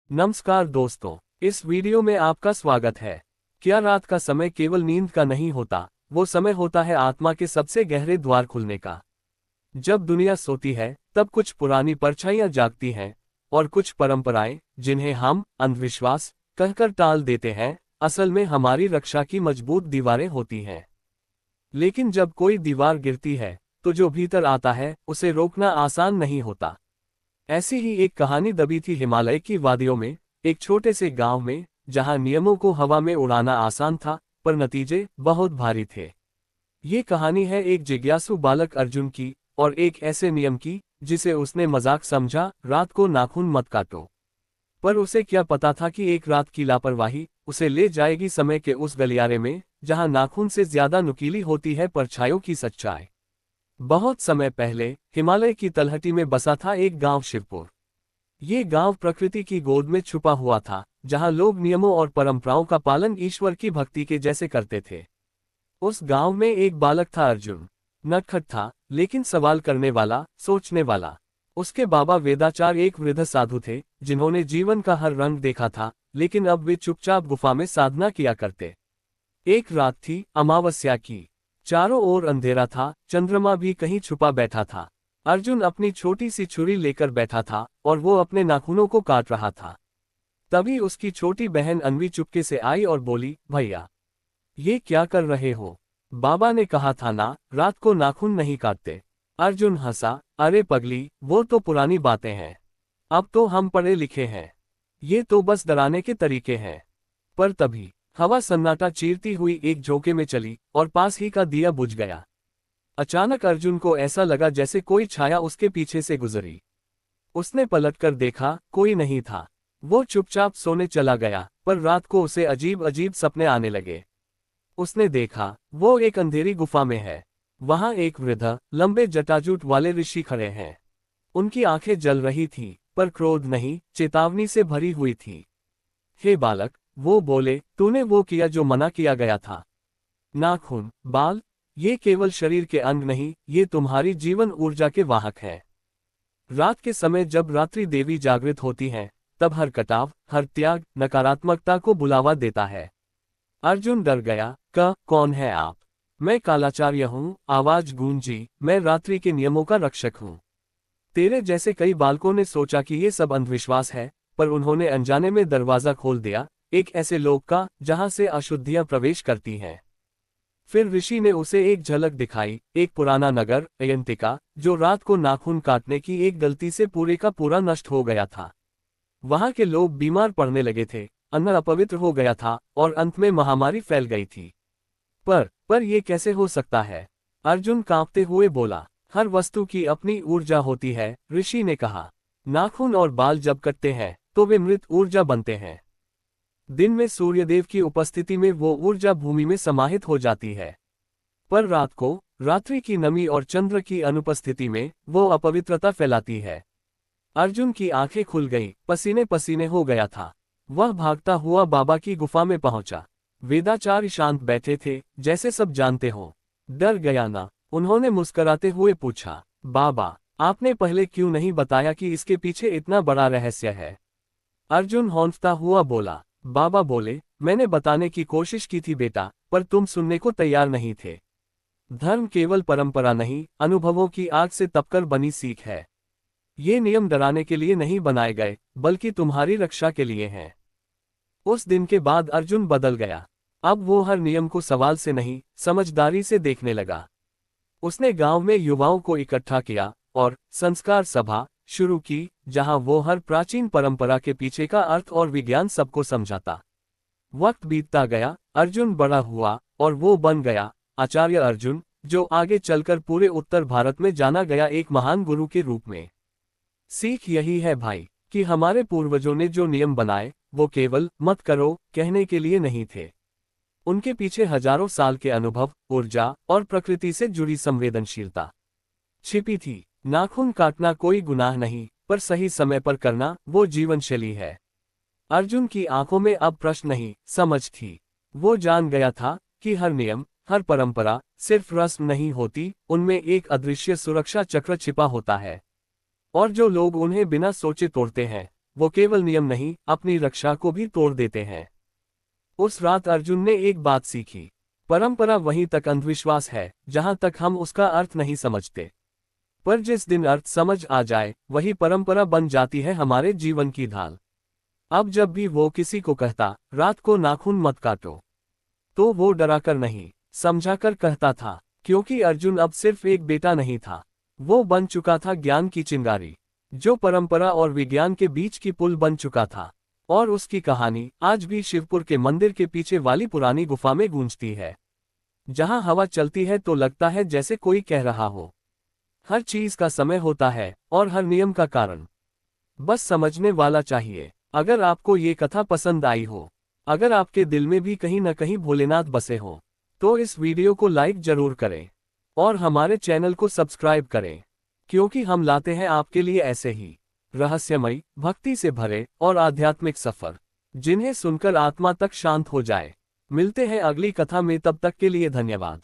नमस्कार दोस्तों, इस वीडियो में आपका स्वागत है। क्या रात का समय केवल नींद का नहीं होता, वो समय होता है आत्मा के सबसे गहरे द्वार खुलने का। जब दुनिया सोती है तब कुछ पुरानी परछाइयां जागती हैं और कुछ परंपराएं, जिन्हें हम अंधविश्वास कहकर टाल देते हैं, असल में हमारी रक्षा की मजबूत दीवारें होती हैं। लेकिन जब कोई दीवार गिरती है तो जो भीतर आता है उसे रोकना आसान नहीं होता। ऐसी ही एक कहानी दबी थी हिमालय की वादियों में, एक छोटे से गांव में, जहां नियमों को हवा में उड़ाना आसान था, पर नतीजे बहुत भारी थे। ये कहानी है एक जिज्ञासु बालक अर्जुन की, और एक ऐसे नियम की जिसे उसने मजाक समझा, रात को नाखून मत काटो। पर उसे क्या पता था कि एक रात की लापरवाही उसे ले जाएगी समय के उस गलियारे में, जहां नाखून से ज्यादा नुकीली होती है परछाइयों की सच्चाई। बहुत समय पहले हिमालय की तलहटी में बसा था एक गांव शिवपुर। ये गांव प्रकृति की गोद में छुपा हुआ था, जहां लोग नियमों और परंपराओं का पालन ईश्वर की भक्ति के जैसे करते थे। उस गांव में एक बालक था अर्जुन। नटखट था, लेकिन सवाल करने वाला, सोचने वाला। उसके बाबा वेदाचार्य एक वृद्ध साधु थे, जिन्होंने जीवन का हर रंग देखा था, लेकिन अब वे चुपचाप गुफा में साधना किया करते। एक रात थी, अमावस्या की। चारों ओर अंधेरा था, चंद्रमा भी कहीं छुपा बैठा था। अर्जुन अपनी छोटी सी छुरी लेकर बैठा था और वो अपने नाखूनों को काट रहा था। तभी उसकी छोटी बहन अन्वी चुपके से आई और बोली, भैया, ये क्या कर रहे हो? बाबा ने कहा था ना, रात को नाखून नहीं काटते। अर्जुन हंसा, अरे पगली, वो तो पुरानी बातें हैं। अब तो हम पढ़े लिखे हैं। ये तो बस डराने के तरीके हैं। पर तभी हवा सन्नाटा चीरती हुई एक झोंके में चली और पास ही का दिया बुझ गया। अचानक अर्जुन को ऐसा लगा जैसे कोई छाया उसके पीछे से गुजरी। उसने पलटकर देखा, कोई नहीं था। वो चुपचाप सोने चला गया, पर रात को उसे अजीब अजीब सपने आने लगे। उसने देखा, वो एक अंधेरी गुफा में है। वहां एक वृद्ध, लंबे जटाजूट वाले ऋषि खड़े हैं। उनकी आंखें जल रही थीं, पर क्रोध नहीं, चेतावनी से भरी हुई थी। हे बालक, वो बोले, तूने वो किया जो मना किया गया था। नाखून, बाल, ये केवल शरीर के अंग नहीं, ये तुम्हारी जीवन ऊर्जा के वाहक हैं। रात के समय जब रात्रि देवी जागृत होती हैं, तब हर कटाव, हर त्याग नकारात्मकता को बुलावा देता है। अर्जुन डर गया, कौन है आप? मैं कालाचार्य हूँ, आवाज गूंजी, मैं रात्रि के नियमों का रक्षक हूँ। तेरे जैसे कई बालकों ने सोचा कि ये सब अंधविश्वास है, पर उन्होंने अनजाने में दरवाजा खोल दिया, एक ऐसे लोक का जहां से अशुद्धियां प्रवेश करती हैं। फिर ऋषि ने उसे एक झलक दिखाई, एक पुराना नगर, अयंतिका, जो रात को नाखून काटने की एक गलती से पूरे का पूरा नष्ट हो गया था। वहां के लोग बीमार पड़ने लगे थे, अन्न अपवित्र हो गया था, और अंत में महामारी फैल गई थी। पर ये कैसे हो सकता है? अर्जुन कांपते हुए बोला, हर वस्तु की अपनी ऊर्जा होती है, ऋषि ने कहा। नाखून और बाल जब कटते हैं तो वे मृत ऊर्जा बनते हैं। दिन में सूर्यदेव की उपस्थिति में वो ऊर्जा भूमि में समाहित हो जाती है। पर रात को, रात्रि की नमी और चंद्र की अनुपस्थिति में, वो अपवित्रता फैलाती है। अर्जुन की आंखें खुल गईं, पसीने पसीने हो गया था। वह भागता हुआ बाबा की गुफा में पहुंचा। वेदाचार्य शांत बैठे थे, जैसे सब जानते हो। डर गया ना? उन्होंने मुस्कुराते हुए पूछा, बाबा, आपने पहले क्यों नहीं बताया कि इसके पीछे इतना बड़ा रहस्य है? अर्जुन हौंफता हुआ बोला, बाबा बोले, मैंने बताने की कोशिश की थी बेटा, पर तुम सुनने को तैयार नहीं थे। धर्म केवल परंपरा नहीं, अनुभवों की आग से तपकर बनी सीख है। ये नियम डराने के लिए नहीं बनाए गए, बल्कि तुम्हारी रक्षा के लिए हैं। उस दिन के बाद अर्जुन बदल गया। अब वो हर नियम को सवाल से नहीं, समझदारी से देखने लगा। उसने गांव में युवाओं को इकट्ठा किया और संस्कार सभा शुरू की, जहां वो हर प्राचीन परंपरा के पीछे का अर्थ और विज्ञान सबको समझाता। वक्त बीतता गया, अर्जुन बड़ा हुआ, और वो बन गया आचार्य अर्जुन, जो आगे चलकर पूरे उत्तर भारत में जाना गया एक महान गुरु के रूप में। सीख यही है भाई, कि हमारे पूर्वजों ने जो नियम बनाए, वो केवल मत करो कहने के लिए नहीं थे। उनके पीछे हजारों साल के अनुभव, ऊर्जा और प्रकृति से जुड़ी संवेदनशीलता छिपी थी। नाखून काटना कोई गुनाह नहीं, पर सही समय पर करना वो जीवन शैली है। अर्जुन की आंखों में अब प्रश्न नहीं, समझ थी। वो जान गया था कि हर नियम, हर परंपरा सिर्फ रस्म नहीं होती, उनमें एक अदृश्य सुरक्षा चक्र छिपा होता है। और जो लोग उन्हें बिना सोचे तोड़ते हैं, वो केवल नियम नहीं, अपनी रक्षा को भी तोड़ देते हैं। उस रात अर्जुन ने एक बात सीखी, परंपरा वहीं तक अंधविश्वास है जहां तक हम उसका अर्थ नहीं समझते, पर जिस दिन अर्थ समझ आ जाए वही परंपरा बन जाती है हमारे जीवन की ढाल। अब जब भी वो किसी को कहता रात को नाखून मत काटो, तो वो डराकर नहीं, समझाकर कहता था, क्योंकि अर्जुन अब सिर्फ एक बेटा नहीं था, वो बन चुका था ज्ञान की चिंगारी, जो परंपरा और विज्ञान के बीच की पुल बन चुका था। और उसकी कहानी आज भी शिवपुर के मंदिर के पीछे वाली पुरानी गुफा में गूंजती है, जहां हवा चलती है तो लगता है जैसे कोई कह रहा हो, हर चीज का समय होता है और हर नियम का कारण, बस समझने वाला चाहिए। अगर आपको ये कथा पसंद आई हो, अगर आपके दिल में भी कहीं न कहीं भोलेनाथ बसे हो, तो इस वीडियो को लाइक जरूर करें और हमारे चैनल को सब्सक्राइब करें, क्योंकि हम लाते हैं आपके लिए ऐसे ही रहस्यमयी, भक्ति से भरे और आध्यात्मिक सफर, जिन्हें सुनकर आत्मा तक शांत हो जाए। मिलते हैं अगली कथा में, तब तक के लिए धन्यवाद।